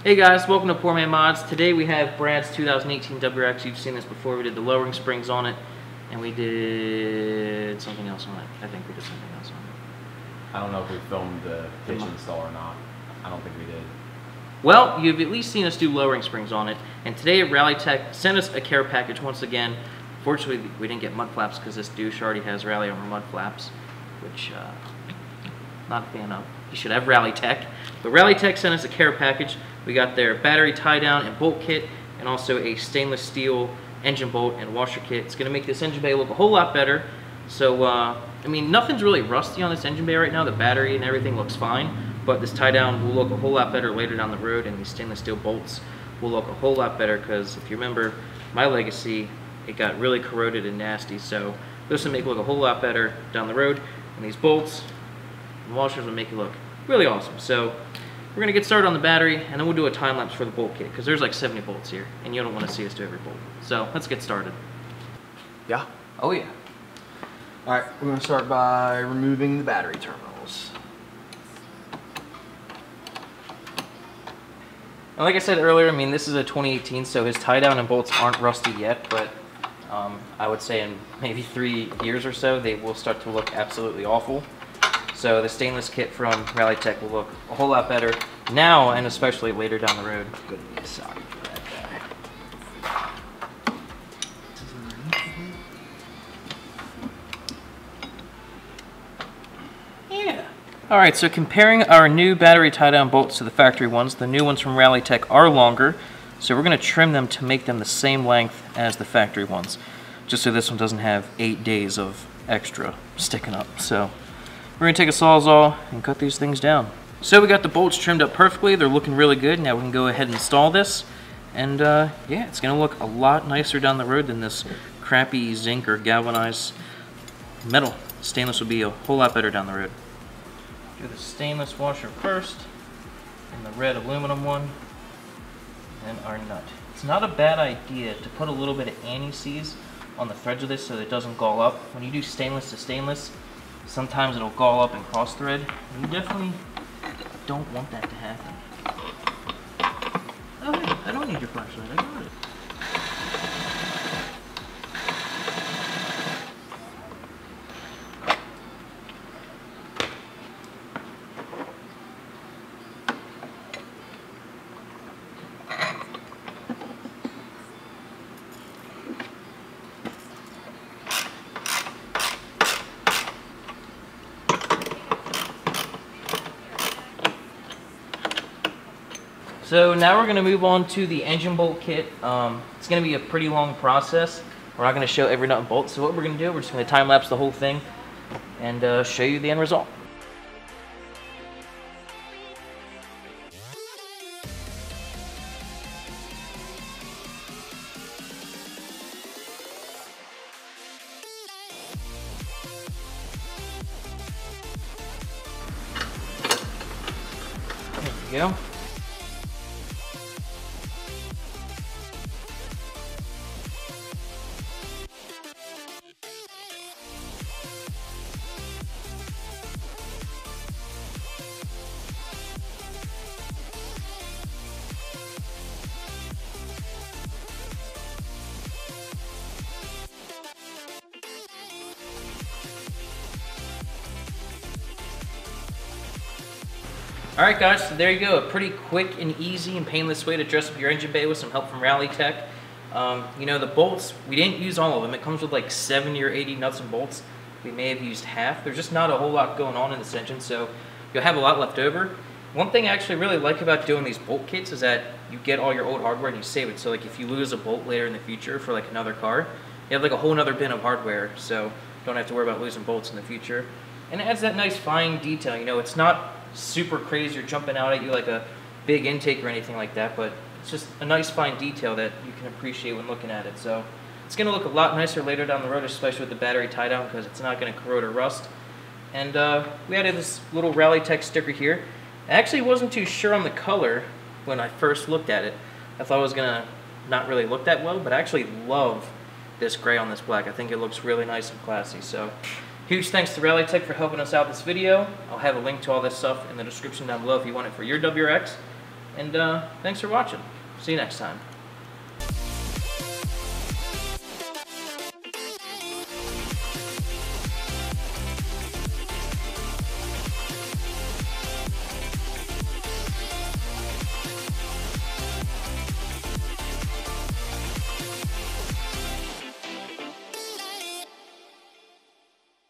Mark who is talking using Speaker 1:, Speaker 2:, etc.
Speaker 1: Hey guys, welcome to Poor Man Mods. Today we have Brad's 2018 WRX. You've seen this before. We did the lowering springs on it, and we did something else on it. I think we did something else on it.
Speaker 2: I don't know if we filmed the pitch install or not. I don't think we did.
Speaker 1: Well, you've at least seen us do lowering springs on it, and today Rally Tech sent us a care package once again. Fortunately, we didn't get mud flaps because this douche already has Rally Armor mud flaps, which not a fan of. You should have Rally Tech. But Rally Tech sent us a care package. We got their battery tie-down and bolt kit, and also a stainless steel engine bolt and washer kit. It's going to make this engine bay look a whole lot better. So, I mean, nothing's really rusty on this engine bay right now. The battery and everything looks fine, but this tie-down will look a whole lot better later down the road, and these stainless steel bolts will look a whole lot better because if you remember my Legacy, it got really corroded and nasty. So this will make it look a whole lot better down the road, and these bolts and washers will make it look really awesome. So we're going to get started on the battery, and then we'll do a time lapse for the bolt kit because there's like 70 bolts here, and you don't want to see us do every bolt. So let's get started.
Speaker 3: Yeah?
Speaker 1: Oh yeah.
Speaker 3: Alright, we're going to start by removing the battery terminals.
Speaker 1: And like I said earlier, I mean, this is a 2018, so his tie-down and bolts aren't rusty yet, but I would say in maybe 3 years or so, they will start to look absolutely awful. So the stainless kit from Rally Tech will look a whole lot better now, and especially later down the road.
Speaker 3: Good to be sorry for that guy.
Speaker 1: Yeah. Alright, so comparing our new battery tie-down bolts to the factory ones, the new ones from Rally Tech are longer, so we're going to trim them to make them the same length as the factory ones, just so this one doesn't have 8 days of extra sticking up. So we're going to take a Sawzall and cut these things down. So we got the bolts trimmed up perfectly. They're looking really good. Now we can go ahead and install this. And yeah, it's going to look a lot nicer down the road than this crappy zinc or galvanized metal. Stainless will be a whole lot better down the road. Do the stainless washer first, and the red aluminum one, and our nut. It's not a bad idea to put a little bit of anti-seize on the threads of this so that it doesn't gall up. When you do stainless to stainless, sometimes it'll gall up and cross thread. You definitely don't want that to happen. Oh hey, I don't need your flashlight, I got it. So now we're going to move on to the engine bolt kit. It's going to be a pretty long process. We're not going to show every nut and bolt. So what we're going to do, we're just going to time lapse the whole thing and show you the end result. There we go. Alright guys, so there you go, a pretty quick and easy and painless way to dress up your engine bay with some help from Rally Tech. You know, the bolts, we didn't use all of them. It comes with like 70 or 80 nuts and bolts. We may have used half. There's just not a whole lot going on in this engine, so you'll have a lot left over. One thing I actually really like about doing these bolt kits is that you get all your old hardware and you save it. So like if you lose a bolt later in the future for like another car, you have like a whole nother bin of hardware, so don't have to worry about losing bolts in the future. And it adds that nice fine detail. You know, it's not super crazy or jumping out at you like a big intake or anything like that, but it's just a nice fine detail that you can appreciate when looking at it. So it's going to look a lot nicer later down the road, especially with the battery tie down, because it's not going to corrode or rust. And we added this little Rally Tech sticker here. I actually wasn't too sure on the color when I first looked at it. I thought it was going to not really look that well, but I actually love this gray on this black. I think it looks really nice and classy. So huge thanks to Rally Tech for helping us out this video. I'll have a link to all this stuff in the description down below if you want it for your WRX. And thanks for watching. See you next time.